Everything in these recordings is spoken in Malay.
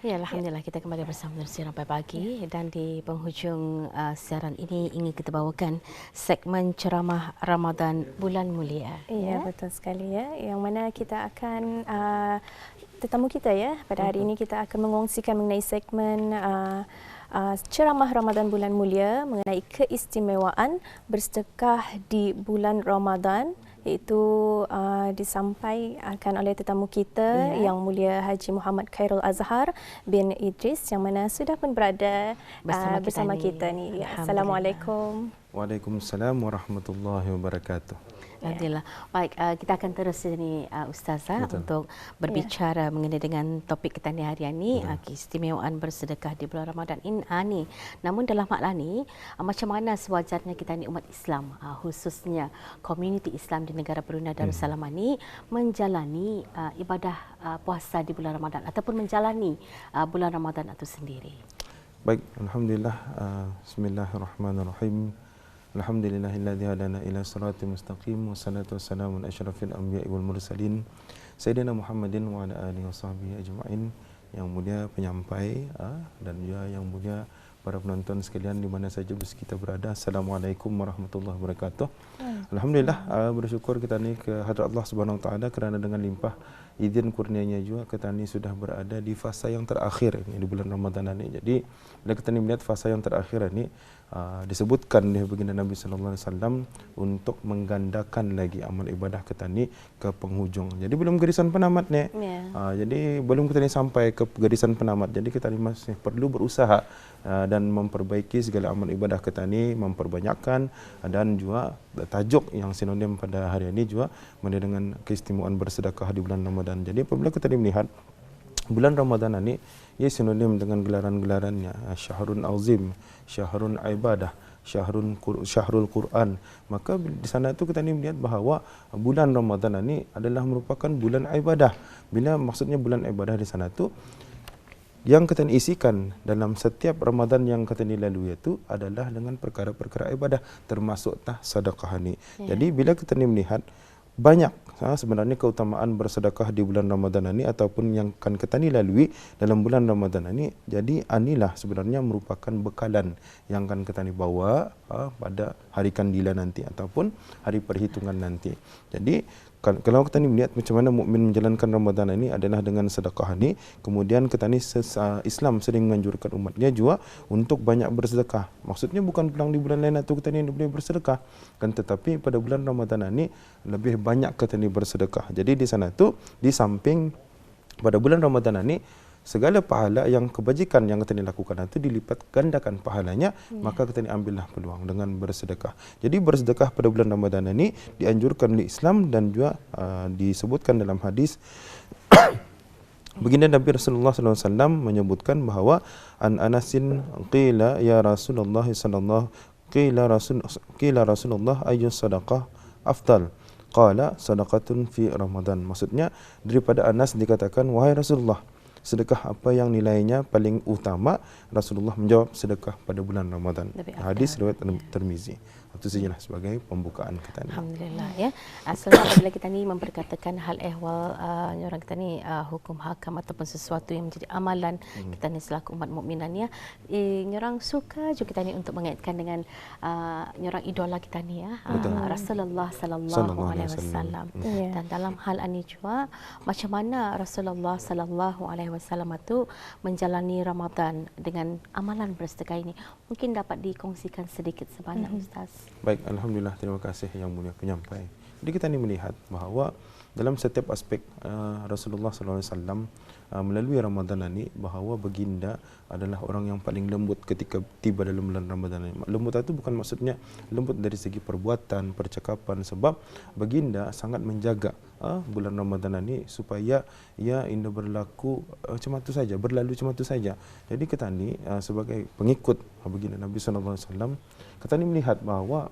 Ya, Alhamdulillah kita kembali bersama Nursi Rampai Pagi dan di penghujung siaran ini ingin kita bawakan segmen ceramah Ramadan Bulan Mulia. Ya, betul sekali ya. Yang mana kita akan tetamu kita ya pada hari ini kita akan mengongsikan mengenai segmen ceramah Ramadan Bulan Mulia mengenai keistimewaan bersedekah di bulan Ramadan, iaitu disampaikan oleh tetamu kita Yang Mulia Haji Muhammad Khairul Azhar bin Idris yang mana sudah pun berada bersama kita ni. Assalamualaikum. Waalaikumsalam warahmatullahi wabarakatuh. Alhamdulillah. Baik, kita akan terus ini Ustazah untuk berbicara mengenai dengan topik kita ni hari ini, keistimewaan bersedekah di bulan Ramadan ini. Namun dalam hal ini, macam mana sewajarnya kita ni umat Islam, khususnya komuniti Islam di negara Brunei Darussalam ini menjalani ibadah puasa di bulan Ramadan ataupun menjalani bulan Ramadan itu sendiri. Baik, alhamdulillah. Bismillahirrahmanirrahim. Alhamdulillahilladzi hadana ila siratal mustaqim wassalatu wassalamu ala asyrafil anbiya'i wal mursalin sayyidina Muhammadin wa ala alihi washabbihi ajma'in. Yang mulia penyampai dan juga yang mulia para penonton sekalian di mana saja kita berada. Assalamualaikum warahmatullahi wabarakatuh. Alhamdulillah, bersyukur kita ni ke hadrat Allah Subhanahu wa taala kerana dengan limpah izin kurnianya juga kita ni sudah berada di fasa yang terakhir ini di bulan Ramadan ini. Jadi bila kita ni melihat fasa yang terakhir ini, disebutkan di baginda Nabi sallallahu alaihi wasallam untuk menggandakan lagi amal ibadah kita ni ke penghujung. Jadi belum garisan penamat ni. Jadi belum kita ni sampai ke garisan penamat. Jadi kita ni masih perlu berusaha dan memperbaiki segala amal ibadah kita ni, memperbanyakkan, dan juga tajuk yang sinonim pada hari ini juga dengan keistimewaan bersedekah di bulan Ramadan. Jadi apabila kita ni melihat bulan Ramadan ini, ia sinonim dengan gelaran-gelarannya, Syahrun Azim, Syahrun Ibadah, Syahrul Quran. Maka di sana itu kita ni melihat bahawa bulan Ramadan ini adalah merupakan bulan ibadah. Bila maksudnya bulan ibadah di sana itu, yang kita isikan dalam setiap Ramadan yang kita lalui itu adalah dengan perkara-perkara ibadah, termasuk sedekah ini. Jadi bila kita ni melihat banyak sebenarnya keutamaan bersedekah di bulan Ramadan ini ataupun yang akan kita ni lalui dalam bulan Ramadan ini. Jadi inilah sebenarnya merupakan bekalan yang akan kita ni bawa pada hari kandila nanti ataupun hari perhitungan nanti. Jadi kalau kita ni melihat macam mana mukmin menjalankan Ramadan ini adalah dengan sedekah ni, kemudian kita ni Islam sering menganjurkan umatnya juga untuk banyak bersedekah. Maksudnya bukan pulang di bulan lain atau kita ni boleh bersedekah, kan, tetapi pada bulan Ramadan ini lebih banyak kita ni bersedekah. Jadi di sana tu di samping pada bulan Ramadan ini segala pahala yang kebajikan yang kita ni lakukan itu dilipat gandakan pahalanya, maka kita ni ambillah peluang dengan bersedekah. Jadi bersedekah pada bulan Ramadan ini dianjurkan oleh Islam dan juga disebutkan dalam hadis baginda Nabi Rasulullah SAW menyebutkan bahawa an Anasin qila ya Rasulullah sallallahu qila Rasulullah ayyus sadaqah afdal, qala sadaqatun fi Ramadan. Maksudnya daripada Anas dikatakan, wahai Rasulullah, sedekah apa yang nilainya paling utama? Rasulullah menjawab, sedekah pada bulan Ramadan. Hadis riwayat Tirmizi. Itu sajalah sebagai pembukaan kita ni. Alhamdulillah ya. Selalu apabila kita ni memperkatakan hal ehwal orang kita ni hukum hakam ataupun sesuatu yang menjadi amalan kita ni selaku umat mukminan ya, orang suka juga kita ni untuk mengaitkan dengan orang idola kita ni ya, Rasulullah sallallahu alaihi wasallam. Dan dalam hal ini juga macam mana Rasulullah sallallahu alaihi wasallam itu menjalani Ramadan dengan amalan bersedekah ini, mungkin dapat dikongsikan sedikit sebanyak Ustaz. Baik, alhamdulillah, terima kasih yang mulia penyampai. Jadi kita ni melihat bahawa dalam setiap aspek Rasulullah sallallahu alaihi wasallam melalui Ramadan ini, bahawa baginda adalah orang yang paling lembut ketika tiba dalam bulan Ramadan ini. Lembut itu bukan maksudnya lembut dari segi perbuatan, percakapan, sebab baginda sangat menjaga bulan Ramadan ini supaya ia tidak berlaku macam itu saja, berlalu macam itu saja. Jadi kita ni sebagai pengikut baginda Nabi sallallahu alaihi wasallam, kita ni melihat bahawa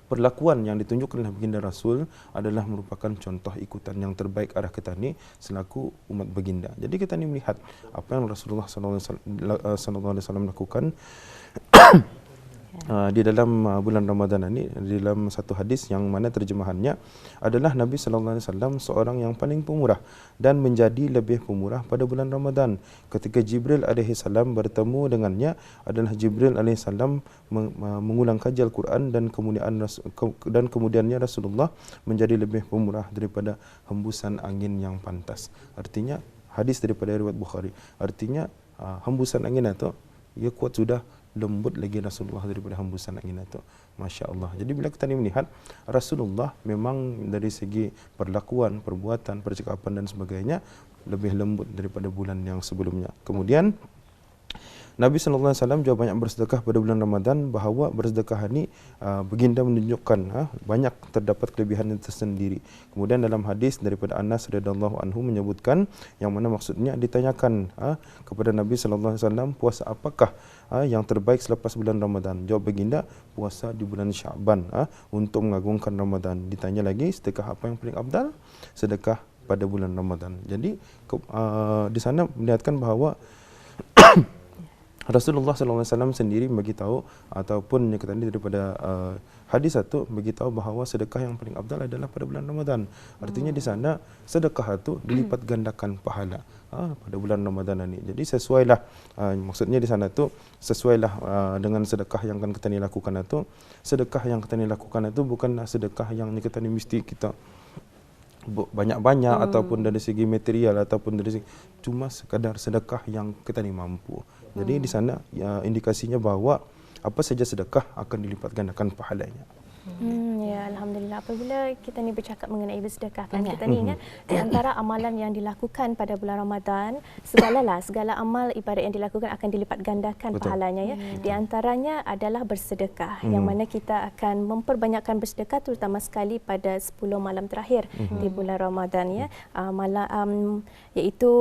perlakuan yang ditunjukkan oleh baginda Rasul adalah merupakan contoh ikutan yang terbaik arah kita ni selaku umat baginda. Jadi kita ni melihat apa yang Rasulullah sallallahu alaihi wasallam lakukan di dalam bulan Ramadan ini, di dalam satu hadis yang mana terjemahannya adalah Nabi sallallahu alaihi wasallam seorang yang paling pemurah dan menjadi lebih pemurah pada bulan Ramadan. Ketika Jibril alaihi salam bertemu dengannya adalah Jibril alaihi salam mengulang kaji Al-Quran dan kemudiannya Rasulullah menjadi lebih pemurah daripada hembusan angin yang pantas. Artinya hadis daripada riwayat Bukhari. Artinya hembusan angin itu ia kuat sudah, lembut lagi Rasulullah daripada hembusan angin itu. Masya Allah. Jadi bila kita melihat Rasulullah memang dari segi perlakuan, perbuatan, percakapan dan sebagainya lebih lembut daripada bulan yang sebelumnya. Kemudian Nabi SAW juga banyak bersedekah pada bulan Ramadan, bahawa bersedekah ini baginda menunjukkan banyak terdapat kelebihan yang tersendiri. Kemudian dalam hadis daripada Anas radhiyallahu anhu menyebutkan, yang mana maksudnya ditanyakan kepada Nabi SAW, puasa apakah yang terbaik selepas bulan Ramadan? Jawab baginda, puasa di bulan Sya'ban untuk mengagungkan Ramadan. Ditanya lagi, sedekah apa yang paling afdal? Sedekah pada bulan Ramadan. Jadi di sana melihatkan bahawa Rasulullah SAW sendiri bagi tahu, ataupun yang tadi daripada hadis itu bagi tahu bahawa sedekah yang paling afdal adalah pada bulan Ramadan. Artinya di sana sedekah itu dilipat gandakan pahala pada bulan Ramadan ini. Jadi sesuailah, maksudnya di sana tu sesuailah dengan sedekah yang akan kita lakukan itu. Sedekah yang kita lakukan itu bukanlah sedekah yang kita mesti kita banyak-banyak ataupun dari segi material ataupun dari segi, cuma sekadar sedekah yang kita ni mampu. Jadi di sana indikasinya bahawa apa saja sedekah akan dilipat gandakan pahalanya. Ya, alhamdulillah. Apabila kita ni bercakap mengenai bersedekah, kan kita ni ingat di antara amalan yang dilakukan pada bulan Ramadan, segala amal ibadat yang dilakukan akan dilipat gandakan pahalanya, ya. Di antaranya adalah bersedekah, yang mana kita akan memperbanyakkan bersedekah terutama sekali pada 10 malam terakhir di bulan Ramadan, ya. Iaitu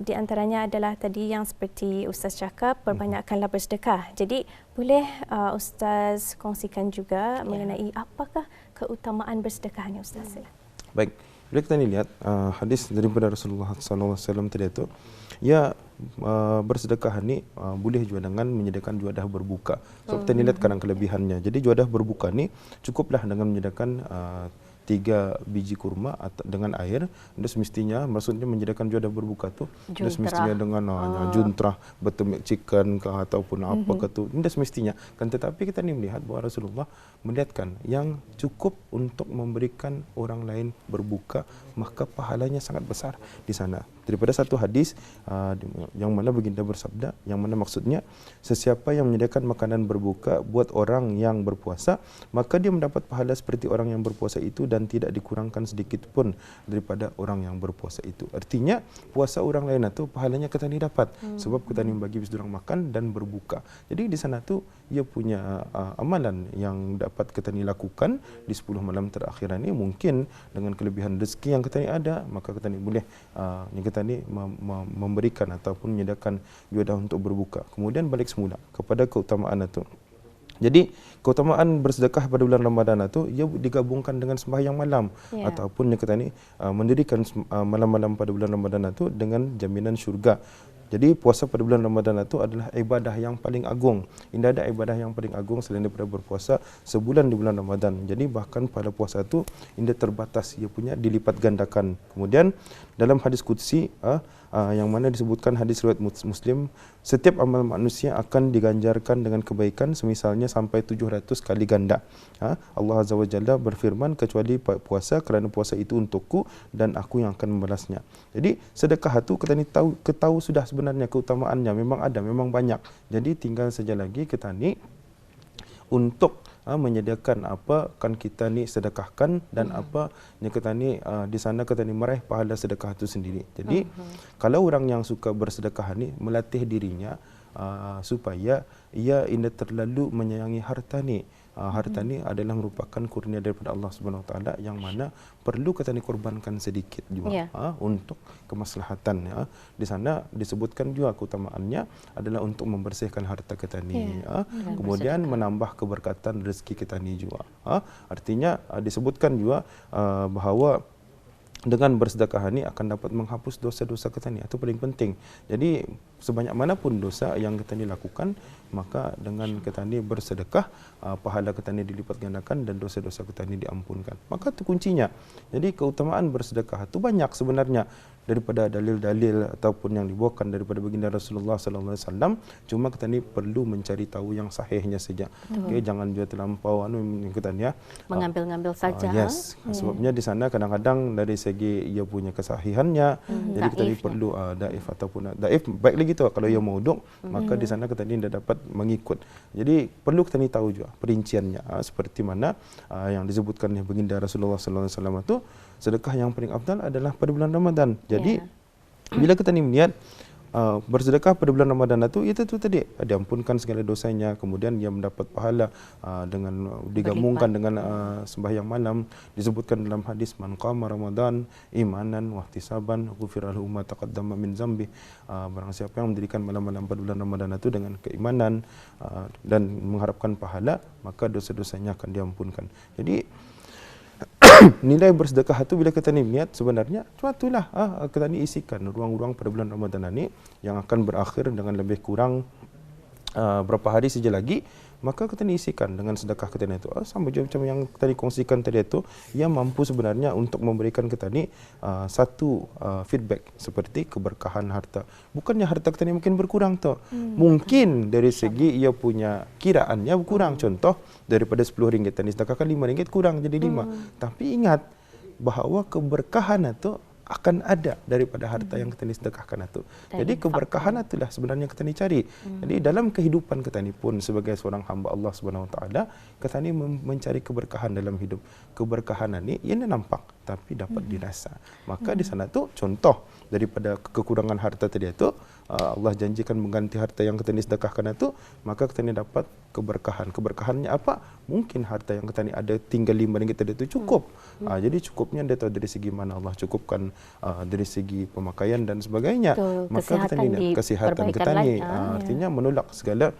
di antaranya adalah tadi yang seperti Ustaz cakap, perbanyakkanlah bersedekah. Jadi boleh Ustaz kongsikan juga mengenai apakah keutamaan bersedekah ni, Ustaz? Baik, bila kita lihat hadis daripada Rasulullah SAW tadi itu, ya bersedekah ni boleh juga dengan menyediakan juadah berbuka. So kita lihat kadang kelebihannya. Jadi juadah berbuka ni cukuplah dengan menyediakan 3 biji kurma dengan air. Dan semestinya, maksudnya menyediakan juadah berbuka tu, dan semestinya dengan juntrah, betemik chicken ke ataupun apa ke tu, dan semestinya. Kan tetapi kita ni melihat bahawa Rasulullah melihatkan yang cukup untuk memberikan orang lain berbuka, maka pahalanya sangat besar di sana. Daripada satu hadis yang mana baginda bersabda, yang mana maksudnya sesiapa yang menyediakan makanan berbuka buat orang yang berpuasa, maka dia mendapat pahala seperti orang yang berpuasa itu dan tidak dikurangkan sedikit pun daripada orang yang berpuasa itu. Artinya puasa orang lain itu pahalanya kita ni dapat, sebab kita ni bagi orang makan dan berbuka. Jadi di sana tu ia punya amalan yang dapat kita ni lakukan di 10 malam terakhir ini. Mungkin dengan kelebihan rezeki yang kita ni ada, maka kita ni boleh kita ni memberikan ataupun menyediakan juadah untuk berbuka. Kemudian balik semula kepada keutamaan itu. Jadi keutamaan bersedekah pada bulan Ramadan itu ia digabungkan dengan sembahyang malam, ataupun yang kita ni mendirikan malam-malam pada bulan Ramadan itu dengan jaminan syurga. Jadi puasa pada bulan Ramadan itu adalah ibadah yang paling agung. Tidak ada ibadah yang paling agung selain daripada berpuasa sebulan di bulan Ramadan. Jadi bahkan pada puasa itu tidak terbatas, ia punya dilipat gandakan. Kemudian dalam hadis qudsi yang mana disebutkan hadis riwayat Muslim, setiap amal manusia akan diganjarkan dengan kebaikan semisalnya sampai 700 kali ganda. Allah Azza wa Jalla berfirman, kecuali puasa, kerana puasa itu untukku dan aku yang akan membalasnya. Jadi sedekah itu kita ni tahu sudah sebenarnya keutamaannya, memang ada, memang banyak. Jadi tinggal saja lagi kita ni untuk menyediakan apa kan kita ni sedekahkan, dan apa yang kita ni di sana kita ni meraih pahala sedekah itu sendiri. Jadi kalau orang yang suka bersedekah ni melatih dirinya supaya ia tidak terlalu menyayangi harta ni. Harta ni adalah merupakan kurnia daripada Allah Subhanahu Wa Taala, yang mana perlu kita ni korbankan sedikit juga untuk kemaslahatan. Di sana disebutkan juga keutamaannya adalah untuk membersihkan harta kita ni, kemudian menambah keberkatan rezeki kita ni juga. Artinya disebutkan juga bahawa dengan bersedekah ini akan dapat menghapus dosa-dosa kita ni. Itu paling penting. Jadi sebanyak manapun dosa yang kita ni lakukan, maka dengan kita ni bersedekah, pahala kita ni dilipat gandakan dan dosa-dosa kita ni diampunkan. Maka itu kuncinya. Jadi keutamaan bersedekah itu banyak sebenarnya daripada dalil-dalil ataupun yang dibawakan daripada baginda Rasulullah sallallahu alaihi wasallam. Cuma kita ni perlu mencari tahu yang sahihnya saja. Okey, jangan juga terlampau kita ni ya mengambil-ngambil saja. Yes. Sebabnya di sana kadang-kadang dari segi ia punya kesahihannya, jadi kita ni perlu daif ataupun daif baik lagi tu kalau ia maudhu, maka di sana kita ni dah dapat mengikut. Jadi perlu kita ni tahu juga perinciannya, seperti mana yang disebutkan oleh baginda Rasulullah sallallahu alaihi wasallam itu, sedekah yang paling afdal adalah pada bulan Ramadan. Jadi bila kita ni melihat bersedekah pada bulan Ramadan itu tadi diampunkan segala dosanya, kemudian dia mendapat pahala dengan digabungkan dengan sembahyang malam. Disebutkan dalam hadis, man qama Ramadan imanan wa ihtisaban ghufira lahu ma taqaddama min zambi. Barang siapa yang mendirikan malam-malam pada bulan Ramadan itu dengan keimanan dan mengharapkan pahala, maka dosa-dosanya akan diampunkan. Jadi nilai bersedekah itu bila kita ni niat sebenarnya suatulah kita ni isikan ruang-ruang pada bulan Ramadan ini yang akan berakhir dengan lebih kurang berapa hari saja lagi, maka kita ni isikan dengan sedekah kita ni itu sama je macam yang tadi kongsikan tadi itu, yang mampu sebenarnya untuk memberikan kita ni satu feedback seperti keberkahan harta. Bukannya harta kita ni mungkin berkurang tu, mungkin dari segi ia punya kiraannya berkurang. Contoh, daripada RM10 tadi sedekahkan RM5 kurang jadi 5. Tapi ingat bahawa keberkahan itu akan ada daripada harta yang kita ni sedekahkan itu. Jadi keberkahan itulah sebenarnya kita ni cari. Jadi dalam kehidupan kita ni pun sebagai seorang hamba Allah Subhanahu Wa Taala, kita ni mencari keberkahan dalam hidup. Keberkahan ni ia nampak tapi dapat dirasa. Maka di sana tu contoh daripada kekurangan harta tadi itu, Allah janjikan mengganti harta yang kita ni sedekahkan itu, maka kita ni dapat keberkahan. Keberkahannya apa? Mungkin harta yang kita ni ada tinggal RM5 tadi itu cukup. Jadi cukupnya dia tahu dari segi mana Allah cukupkan, dari segi pemakaian dan sebagainya. Maka kita ni kesihatan kita ni artinya menolak segala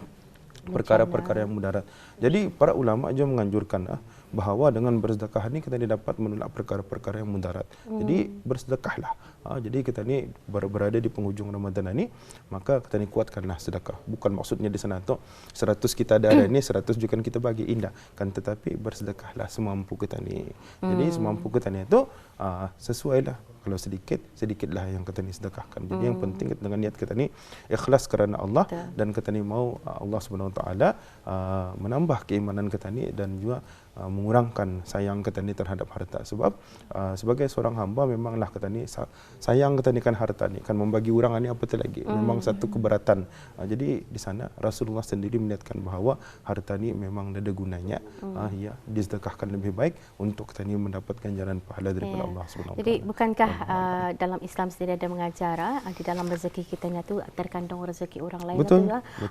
perkara-perkara yang mudarat. Jadi para ulama juga menganjurkan bahawa dengan bersedekah ni kita ni dapat menolak perkara-perkara yang mudarat. Jadi bersedekahlah. Jadi kita ni berada di penghujung Ramadan ni, maka kita ni kuatkanlah sedekah. Bukan maksudnya di sana tu 100 kita ada ni 100 juga kita bagi, indah kan, tetapi bersedekahlah semampu kita ni. Jadi semampu kita ni tu sesuailah. Kalau sedikit, sedikitlah yang kita ni sedekahkan. Jadi yang penting dengan niat kita ni ikhlas kerana Allah. Dan kita ni mau Allah Subhanahu Wa Taala menambah keimanan kita ni dan juga mengurangkan sayang kita ni terhadap harta. Sebab sebagai seorang hamba memanglah kita ni sayang kita ni kan harta ni, kan membagi orang ni apa lagi, memang satu keberatan. Jadi di sana Rasulullah sendiri melihatkan bahawa harta ni memang ada gunanya. Ya, disedekahkan lebih baik untuk kita ni mendapat ganjaran pahala daripada Allah Subhanahu Wa Taala. Jadi bukankah dalam Islam sendiri ada mengajar di dalam rezeki kita ni tu terkandung rezeki orang lain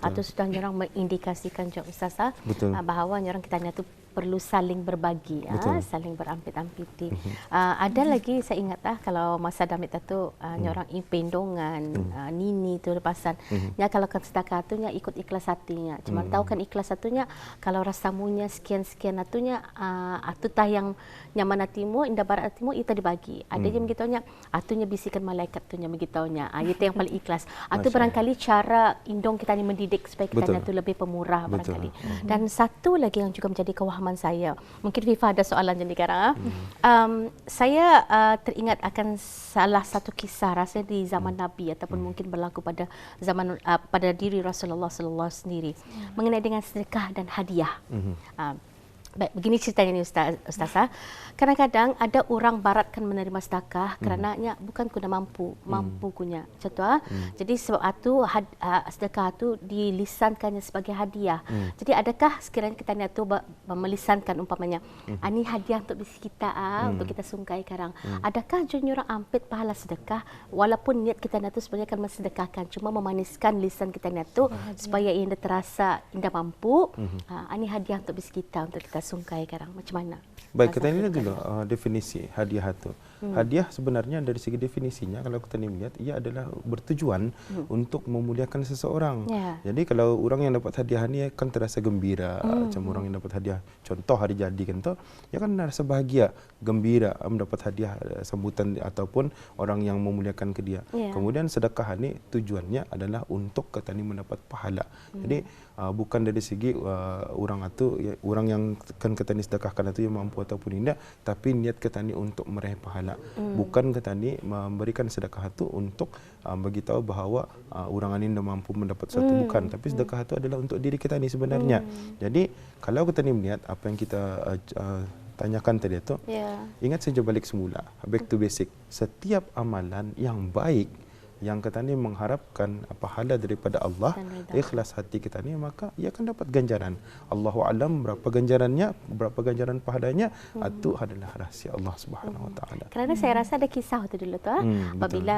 atau sudah orang mengindikasikan juga Ustazah bahawa orang kita ni tu perlu saling berbagi, saling berampit-ampiti. Ada lagi saya ingat kalau masa damit tu orang impendongan, nini tu lepasan. Ya kalau sedekah tu ikut ikhlas hatinya. Cuma tahu kan ikhlas satunya kalau rasamunya sekian-sekian atunya atu tah yang nyaman hatimu, indah barat hatimu itu dibagi. Ada yang begitunya atunya bisikan malaikat tunya begitunya. Itu yang paling ikhlas. Atu barangkali cara indong kita ni mendidik supaya kita tu lebih pemurah barangkali. Dan satu lagi yang juga menjadi kewahaman saya. Mungkin Fifa ada soalan jadi sekarang. Saya teringat akan salah satu kisah rasanya di zaman Nabi ataupun mungkin berlaku pada zaman pada diri Rasulullah sallallahu sendiri mengenai dengan sedekah dan hadiah. Baik, begini ceritanya ni Ustazah. Kadang-kadang ada orang barat kan menerima sedekah kerananya bukan guna mampu kunya. Contoh jadi sebab itu sedekah itu dilisankannya sebagai hadiah. Jadi adakah sekiranya kita ni tu melisankan umpamanya ini hadiah untuk bisi kita untuk kita sungkai sekarang. Adakah junior orang ampit pahala sedekah walaupun niat kita ni tu sebenarnya akan mensedekahkan, cuma memaniskan lisan kita ni tu supaya ia terasa indah mampu. Ini hadiah untuk bisi kita untuk kita sungkai sekarang. Macam mana? Baik, kita lihat dulu definisi hadiah itu. Hadiah sebenarnya dari segi definisinya, kalau kita melihat, ia adalah bertujuan untuk memuliakan seseorang. Jadi kalau orang yang dapat hadiah ni kan terasa gembira, macam orang yang dapat hadiah, contoh hari jadi kan tu, ya kan rasa bahagia, gembira mendapat hadiah sambutan ataupun orang yang memuliakan ke dia. Kemudian sedekah ni tujuannya adalah untuk kita ni mendapat pahala. Jadi bukan dari segi orang itu, orang yang kan kita ni sedekahkan itu yang mampu ataupun tidak, tapi niat kita ni untuk meraih pahala. Bukan kita ni memberikan sedekah itu untuk bagi tahu bahawa orang ini tidak mampu mendapat sesuatu, bukan. Tapi sedekah itu adalah untuk diri kita ni sebenarnya. Jadi kalau kita ni melihat apa yang kita tanyakan tadi itu, ingat saja balik semula, back to basic. Setiap amalan yang baik yang kita ni mengharapkan pahala daripada Allah, ikhlas hati kita ni, maka ia akan dapat ganjaran. Allahu alam berapa ganjarannya, berapa ganjaran pahalanya, itu adalah rahsia Allah Subhanahu wa taala. Kerana saya rasa ada kisah tu dulu tu, apabila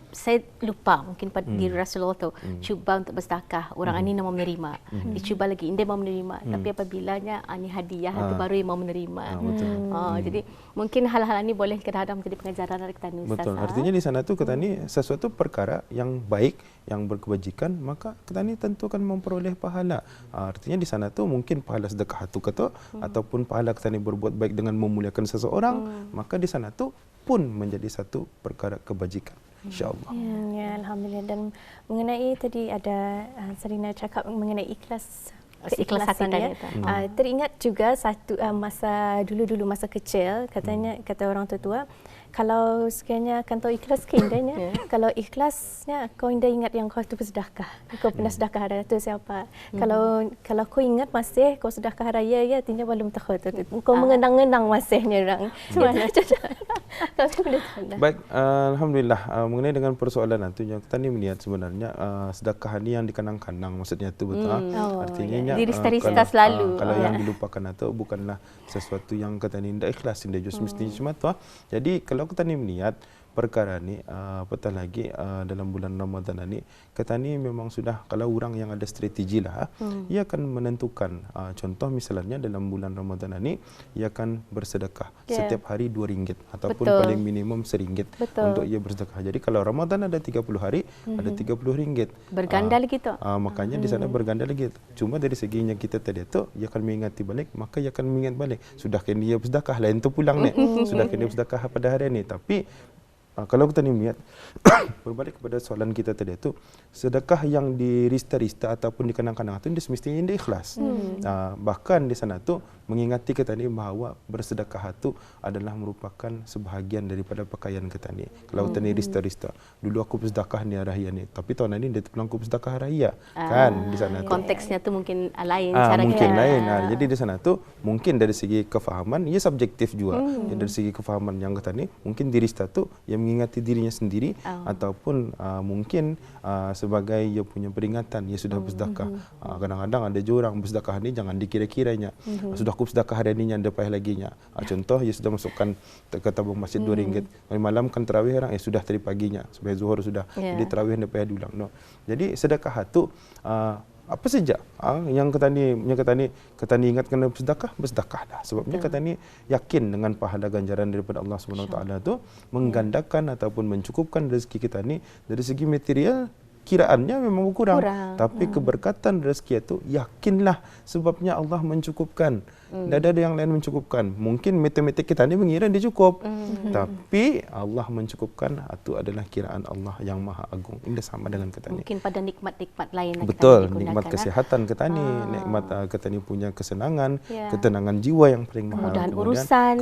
saya lupa mungkin pada diri Rasulullah tu cuba untuk bersedekah, orang ini mau menerima, dicuba lagi dia mau menerima, tapi apabilanya ini hadiah itu baru yang mau menerima. Jadi mungkin hal-hal ini boleh kadang-kadang menjadi pengajaran dari kita ni. Betul. Artinya di sana tu kita ni sesuatu perkara yang baik, yang berkebajikan, maka kita ni tentu akan memperoleh pahala. Artinya di sana tu mungkin pahala sedekah tu kata, ataupun pahala kita ni berbuat baik dengan memuliakan seseorang, maka di sana tu pun menjadi satu perkara kebajikan. InsyaAllah. Ya, Alhamdulillah. Dan mengenai tadi ada Sarina cakap mengenai ikhlas, keikhlasan ya. Teringat juga satu masa dulu-dulu masa kecil, kata orang tua, kalau sekiranya kan tahu ikhlas ke indahnya, kalau ikhlasnya kau indah ingat yang kau tu bersedekah, kau pernah sedekah hari tu siapa. Kalau kau ingat masih kau sedekah raya ya, artinya belum tahu tu. Kau mengenang-enang masihnya orang. Baik, alhamdulillah. Mengenai dengan persoalan itu, yang kita ni melihat sebenarnya sedekah ni yang dikenang-kenang, maksudnya itu betul. Artinya dirista-rista selalu. Kalau yang dilupakan itu bukanlah sesuatu yang kita ni tidak ikhlas, tidak just mesti cuma tu. Jadi kalau kita ni melihat perkara ni, apatah lagi dalam bulan Ramadan ni, kita ni memang sudah, kalau orang yang ada strategi lah, ia akan menentukan. Contoh misalnya dalam bulan Ramadan ni, ia akan bersedekah setiap hari RM2 ataupun paling minimum RM1 untuk ia bersedekah. Jadi kalau Ramadan ada 30 hari, ada RM30. Berganda lagi tu. Makanya di sana berganda lagi. Cuma dari segi yang kita tadi tu, ia akan mengingati balik, maka ia akan mengingat balik. Sudah kena dia bersedekah, lain tu pulang ni. Sudah kena bersedekah pada hari ni. Tapi kalau kita ni melihat berbalik kepada soalan kita tadi itu, sedekah yang dirista-rista ataupun dikenang-kenang itu semestinya dia ikhlas. Bahkan di sana tu mengingati kita ni bahawa bersedekah itu adalah merupakan sebahagian daripada pakaian kita ni. Kalau kita ni rista-rista, dulu aku bersedekah ni raya ni, tapi tahun ini dia pulang aku bersedekah raya, kan di sana tu. Konteksnya tu mungkin lain, cara mungkin lain. Jadi di sana tu mungkin dari segi kefahaman ia subjektif juga. Dari segi kefahaman yang kita ni mungkin dirista tu yang mengingati dirinya sendiri, ataupun mungkin sebagai ia punya peringatan ia sudah bersedekah. Kadang-kadang ada je orang bersedekah ni jangan dikira-kiranya. Sudah aku bersedekah hari ni yang depan laginya. Contoh ia sudah masukkan ke tabung masjid RM2. Hari malam kan tarawih orang sudah tadi paginya sampai zuhur sudah. Jadi tarawih depan diulang. No. Jadi sedekah tu apa saja yang kita ni ingat kena bersedekahlah. Sebabnya kita ni yakin dengan pahala ganjaran daripada Allah Subhanahu Wa Taala tu menggandakan ataupun mencukupkan rezeki kita ni. Dari segi material kiraannya memang kurang. Tapi keberkatan rezeki itu yakinlah, sebabnya Allah mencukupkan. Tidak ada yang lain mencukupkan. Mungkin matematik kita ni mengira dia cukup. Tapi Allah mencukupkan, itu adalah kiraan Allah yang Maha Agung. Ini sama dengan kita ni. Mungkin pada nikmat-nikmat lain. Betul, nikmat kesihatan kita ni, nikmat kita ni punya kesenangan, ketenangan jiwa yang paling mahal.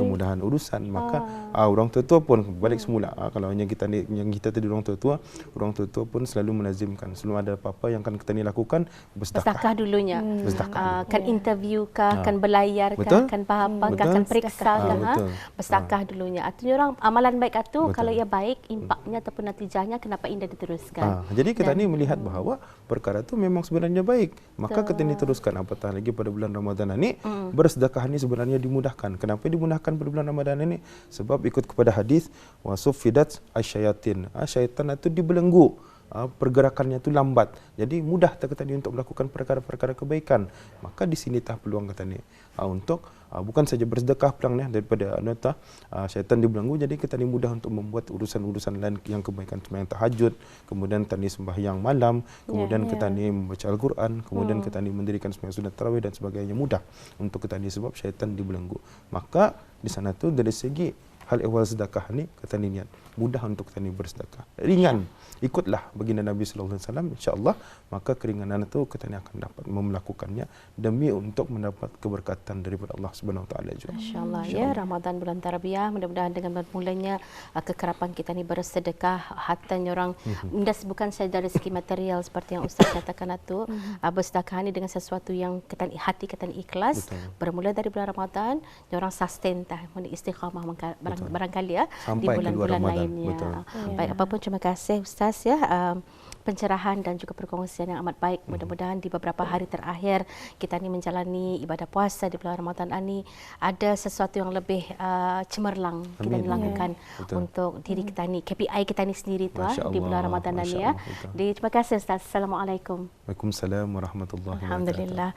Kemudahan urusan. Maka orang tua-tua pun balik semula. Kalau yang kita tadi orang tua-tua pun selalu menazimkan. Sebelum ada apa-apa yang akan kita ni lakukan, bersedekah dulunya. Kan interview kah, kan berlayar kah, kan apa, kan periksa kah, bersedekah dulunya. Artinya orang amalan baik itu kalau ia baik, impaknya ataupun natijahnya kenapa indah diteruskan. Jadi kita ni melihat bahawa perkara itu memang sebenarnya baik. Maka kita ni teruskan, apatah lagi pada bulan Ramadan ini, bersedekah ini sebenarnya dimudahkan. Kenapa dimudahkan pada bulan Ramadan ini? Sebab ikut kepada hadis, wasuffidat asyayatin. Syaitan itu dibelenggu. pergerakannya itu lambat. Jadi mudah kata ni untuk melakukan perkara-perkara kebaikan. Maka di sini tah peluang kata ni untuk bukan saja bersedekah pelang ni daripada syaitan dibelenggu, jadi kita ni mudah untuk membuat urusan-urusan lain yang kebaikan, sembahyang tahajud, kemudian kita ni sembahyang malam, kemudian kita ni membaca Al-Quran, kemudian kita ni mendirikan sembahyang sunat tarawih dan sebagainya, mudah untuk kita ni sebab syaitan dibelenggu. Maka di sana tu dari segi hal ehwal sedekah ni kata ni niat mudah untuk kita ni bersedekah, ringan. Ikutlah baginda Nabi sallallahu alaihi wasallam, insya-Allah maka keringanan itu kita ni akan dapat melakukannya demi untuk mendapat keberkatan daripada Allah Subhanahu wa taala juga. Insya-Allah ya, Ramadan bulan tarbiyah, mudah-mudahan dengan bermulanya kekerapan kita ni bersedekah harta orang bukan saja dari segi material seperti yang Ustaz katakan itu, bersedekah ni dengan sesuatu yang kita hati kita ni ikhlas. Betul. Bermula dari bulan Ramadan, orang sustain tah, istiqamah barangkali ya Sampai di ke bulan-bulan Ramadan. lainnya. Betul. Baik, apapun terima kasih Ustaz ya, pencerahan dan juga perkongsian yang amat baik. Mudah-mudahan di beberapa hari terakhir kita ni menjalani ibadah puasa di bulan Ramadan ini ada sesuatu yang lebih cemerlang kita ni lakukan untuk diri kita ni, KPI kita ni sendiri tu di bulan Ramadan ini ya. Terima kasih Ustaz. Assalamualaikum. Waalaikumsalam warahmatullahi wabarakatuh. Alhamdulillah.